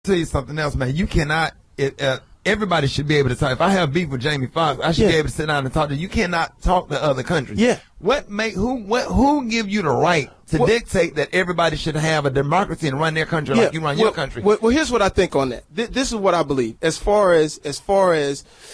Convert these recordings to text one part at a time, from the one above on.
tell you something else, man. You cannot. Everybody should be able to talk. If I have beef with Jamie Foxx, I should be able to sit down and talk to you. You cannot talk to other countries. Yeah. Who give you the right to dictate that everybody should have a democracy and run their country like you run your country? Well, here's what I think on that. This is what I believe. As far as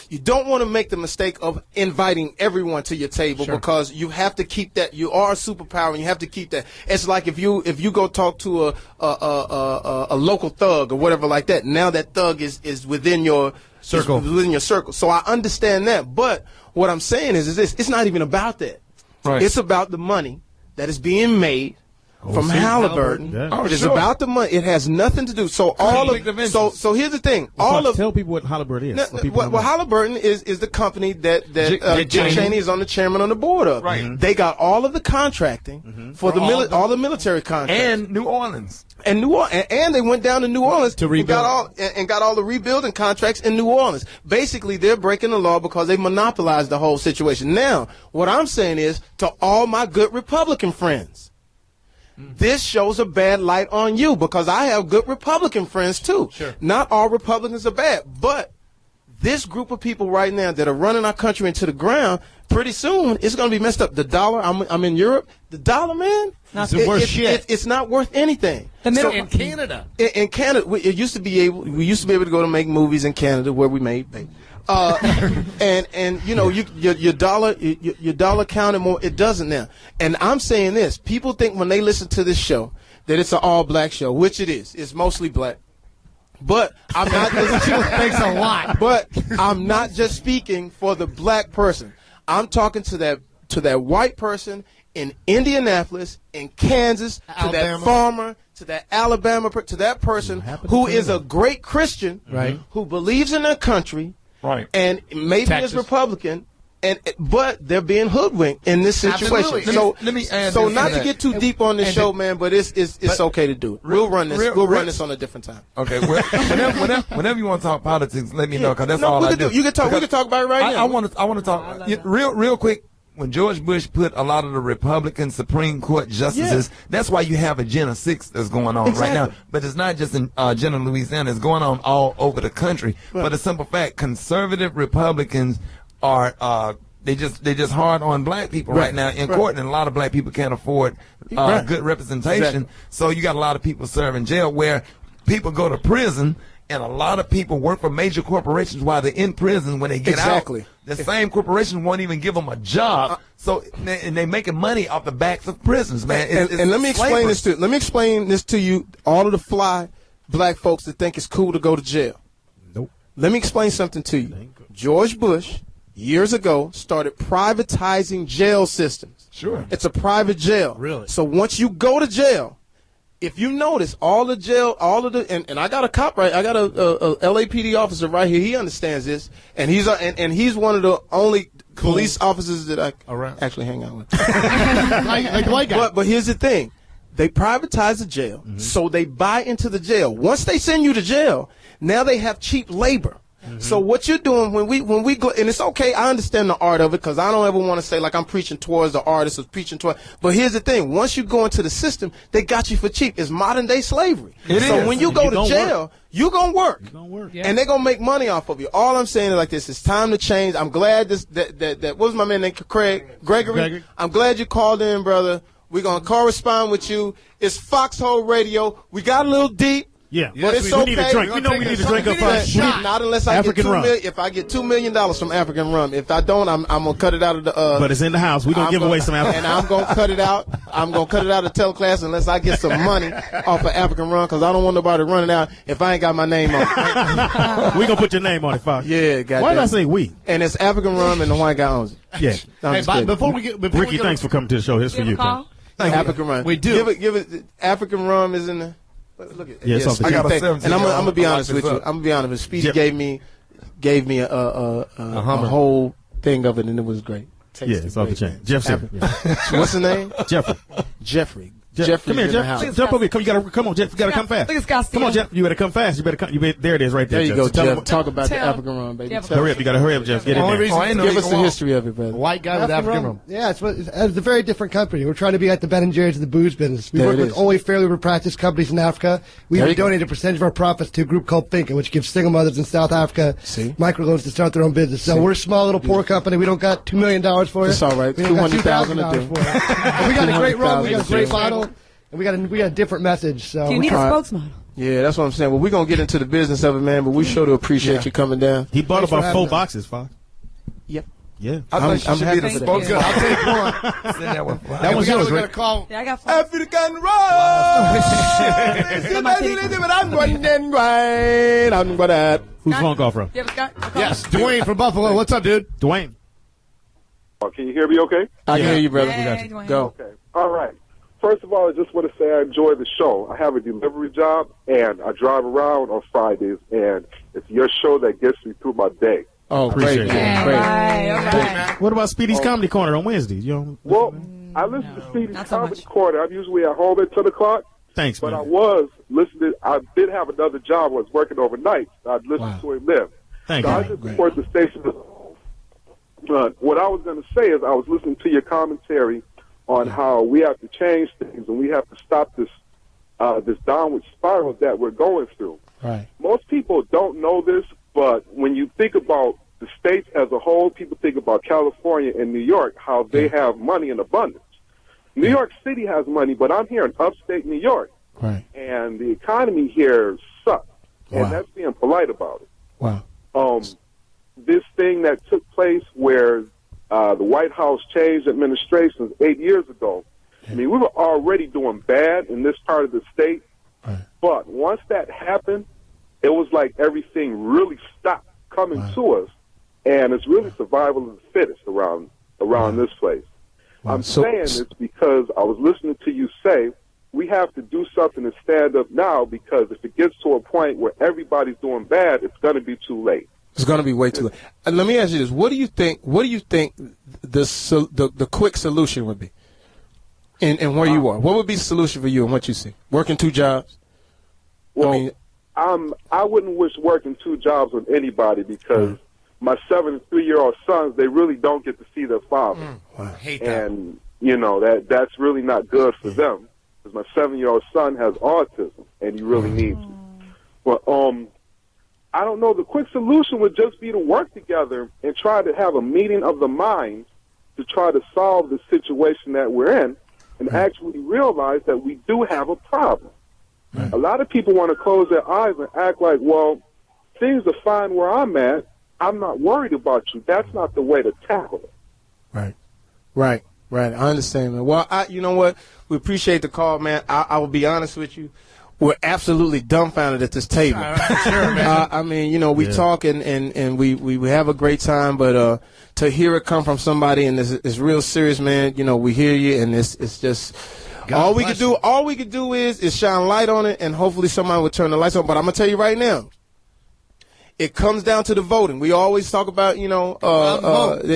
you don't want to make the mistake of inviting everyone to your table because you have to keep that. You are a superpower and you have to keep that. It's like if you go talk to a local thug or whatever like that. Now that thug is within your circle. Within your circle. So I understand that. But what I'm saying is this: it's not even about that. Right. It's about the money that is being made from Halliburton. Yeah. It is about the money. It has nothing to do. So so here's the thing. Tell people what Halliburton is. Well, Halliburton is the company that Dick Cheney is on the chairman on the board of. Right. They got all of the contracting for all the military contracts and New Orleans. And they went down to New Orleans to rebuild and got all the rebuilding contracts in New Orleans. Basically, they're breaking the law because they monopolized the whole situation. Now, what I'm saying is to all my good Republican friends, this shows a bad light on you because I have good Republican friends too. Sure. Not all Republicans are bad, but this group of people right now that are running our country into the ground, pretty soon it's going to be messed up. The dollar, I'm in Europe, the dollar, man, it's not worth anything. In Canada. In Canada, we used to be able to go to make movies in Canada where we made baby. And you know, your dollar counted more. It doesn't now. And I'm saying this: people think when they listen to this show that it's an all-black show, which it is. It's mostly black. But I'm not. Thanks a lot. But I'm not just speaking for the black person. I'm talking to that white person in Indianapolis, in Kansas, to that farmer, to that Alabama, to that person who is a great Christian, right? Who believes in their country. Right. And maybe Texas. is Republican, but they're being hoodwinked in this situation. Absolutely. Let me add so this not to to get get too deep on this show, man, but it's okay to do it. We'll run this on a different time. Okay. Well, whenever you want to talk politics, let me know because that's all I do. You can talk. We can talk about it right now. I want to talk real quick. When George Bush put a lot of the Republican Supreme Court justices, that's why you have a Gen 6 that's going on right now. But it's not just in Gen Louisiana; it's going on all over the country. Right. For the simple fact, conservative Republicans are they just hard on black people right now in court, and a lot of black people can't afford good representation. Exactly. So you got a lot of people serving jail where people go to prison. And a lot of people work for major corporations while they're in prison. When they get out, the same corporation won't even give them a job. And they're making money off the backs of prisons, man. And let me explain this to you. Let me explain this to you. All of the fly black folks that think it's cool to go to jail. Nope. Let me explain something to you. George Bush, years ago, started privatizing jail systems. Sure. It's a private jail. Really? So once you go to jail, if you notice, and I got a cop I got a LAPD officer right here. He understands this, and he's one of the only police officers that I actually hang out with. like but here's the thing: they privatize the jail, so they buy into the jail. Once they send you to jail, now they have cheap labor. So what you're doing when we go, and it's okay, I understand the art of it because I don't ever want to say like I'm preaching towards the artist or preaching towards. But here's the thing: once you go into the system, they got you for cheap. It's modern day slavery. So when you go to jail, you're gonna work. And they're gonna make money off of you. All I'm saying is like this: it's time to change. I'm glad that what was my man named Gregory. I'm glad you called in, brother. We're gonna correspond with you. It's Foxxhole Radio. We got a little deep. Yeah, but it's okay. We need a drink. We know we need to drink up not unless I get if I get $2 million from African rum. If I don't, I'm gonna cut it out of the. But it's in the house. We're gonna give away some African. And I'm gonna cut it out. I'm gonna cut it out of teleclass unless I get some money off of African rum because I don't want nobody running out if I ain't got my name on it. We gonna put your name on it, Fox. Yeah, goddamn. Why did I say we? And it's African rum, and the white guy owns it. Yeah. Hey, before we get Ricky, thanks for coming to the show. Here's for you. African rum. We do. Give it. African rum is in the. Look at yes, I got a 17. And I'm gonna be honest with you. I'm gonna be honest with you. Speedy gave me a whole thing of it, and it was great. It's off the chain. Jeff said. What's the name? Jeffrey. Jeff, come here, in the Jeff. house. Jump over here. Come on, Jeff. You gotta come fast. Look at Scott Come on, Steele. Jeff. You better come fast. there it is, right there. There you Jeff. go, So tell Jeff. him- Talk about the Tell- African rum, baby. Yeah, Tell Hurry up. You gotta hurry up, Jeff. Get in Only there. reason- Give us the history of it, brother. White guy with African rum. Yeah, it's a very different company. We're trying to be like the Ben and Jerry's of the booze business. We There work it with is. only fairly practiced companies in Africa. We There even you go. donate a percentage of our profits to a group called Finca, which gives single mothers in South Africa See? microloans to start their own business. So we're a small little poor company. We don't got $2 million for it. It's all right. We don't got $200,000 $2,000 a day. for it. And we got a great rum. We got a great $200,000. bottle. And we got a different message. So Do you need a All right. spokesman? Yeah, that's what I'm saying. Well, we're going to get into the business of it, man, but we sure do appreciate you coming down. He bought Thanks for about 4 having us. boxes, Fox. Yep. Yeah. I I'm thought you should happy be the for that. spokesman. Good. I'll take one. Send that one. That one's yours, We gotta Rick. call. Yeah, I got 4. African rum. I'm going Who's phone call from? Yeah, Scott. Okay. Yes, Dwayne from Buffalo. What's up, dude? Dwayne. Can you hear me okay? I can hear you, brother. Hey, Dwayne. Go. Okay. All right. First of all, I just want to say I enjoy the show. I have a delivery job, and I drive around on Fridays, and it's your show that gets me through my day. Oh, Appreciate great. it. Man. All Great. right, all right. What about Speedy's Comedy Corner on Wednesdays? You know? Well, I listen to Speedy's not so Comedy much. Corner. I'm usually at home at 10 o'clock, Thanks, but I man. was listening. I did have another job. I was working overnight. I'd listen to him then. Thank So I you. just support the station. What I was going to say is I was listening to your commentary on how we have to change things and we have to stop this this downward spiral that we're going through. Right. Most people don't know this, but when you think about the states as a whole, people think about California and New York, how they have money in abundance. New York City has money, but I'm here in upstate New York, Right. and the economy here sucks, and Wow. that's being polite about it. Wow. This thing that took place where the White House changed administrations 8 years ago, I mean, we were already doing bad in this part of the state, Right. but once that happened, it was like everything really stopped coming to us, and it's really survival of the fittest around this place. I'm So- saying it's because I was listening to you say we have to do something to stand up now, because if it gets to a point where everybody's doing bad, it's going to be too late. It's going to be way too late. And let me ask you this: What do you think the quick solution would be? And where you are, what would be the solution for you and what you see? Working 2 jobs. Well, I wouldn't wish working 2 jobs on anybody, because my 7 and 3-year-old sons, they really don't get to see their father. Hate that. And, you know, that's really not good for them, because my 7-year-old son has autism, and he really needs it. But I don't know. The quick solution would just be to work together and try to have a meeting of the minds to try to solve the situation that we're in, and actually realize that we do have a problem. A lot of people want to close their eyes and act like, well, things are fine where I'm at. I'm not worried about you. That's not the way to tackle it. Right. I understand, man. Well, you know what? We appreciate the call, man. I will be honest with you. We're absolutely dumbfounded at this table. Sure, man. I mean, you know, we talk and we have a great time, but to hear it come from somebody and it's real serious, man. You know, we hear you, and it's just all we could do. All we could do is shine light on it, and hopefully somebody will turn the lights on. But I'm gonna tell you right now, it comes down to the voting. We always talk about, you know,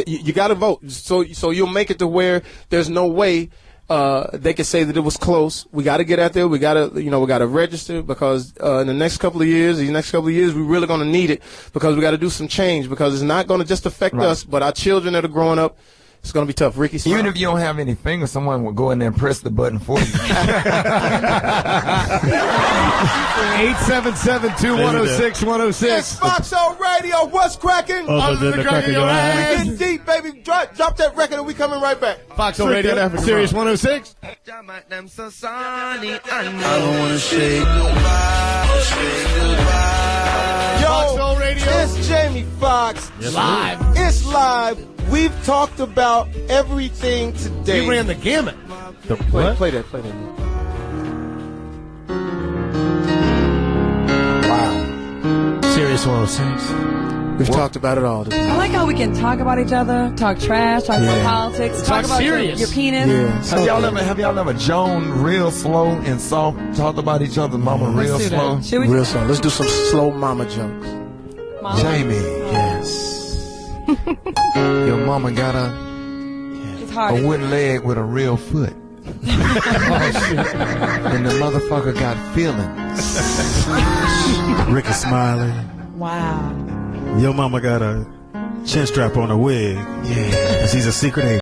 you got to vote. So you'll make it to where there's no way they can say that it was close. We got to get out there. We got to register, because in the next couple of years, we're really going to need it, because we got to do some change, because it's not going to just affect us, but our children that are growing up. It's going to be tough. Rickey Smiley. Even if you don't have any fingers, someone will go in there and press the button for you. 877-2106-106. It's Foxxhole Radio. What's cracking? Other than the crack of your We eyes. getting deep, baby. Drop that record, and we coming right back. Foxxhole Radio, Sirius 106. I don't want to say goodbye. Yo, Foxxhole Radio. it's Jamie Foxx. Live. It's live. We've talked about everything today. We ran the gamut. Play that. Wow. Sirius 106. We've talked about it all today. I like how we can talk about each other, talk trash, talk about politics, Talk talk about your serious. penis. Have y'all ever Joan real slow and soft talk about each other, mama real Let's do slow? that. Should we? Real song. Let's do some slow mama jokes. Mama? Jamie, Yes. your mama got It's a hard. wooden leg with a real foot. And the motherfucker got feelings. Rickey Smiley. Wow. Your mama got a chin strap on her wig. Yeah. She's a secret agent.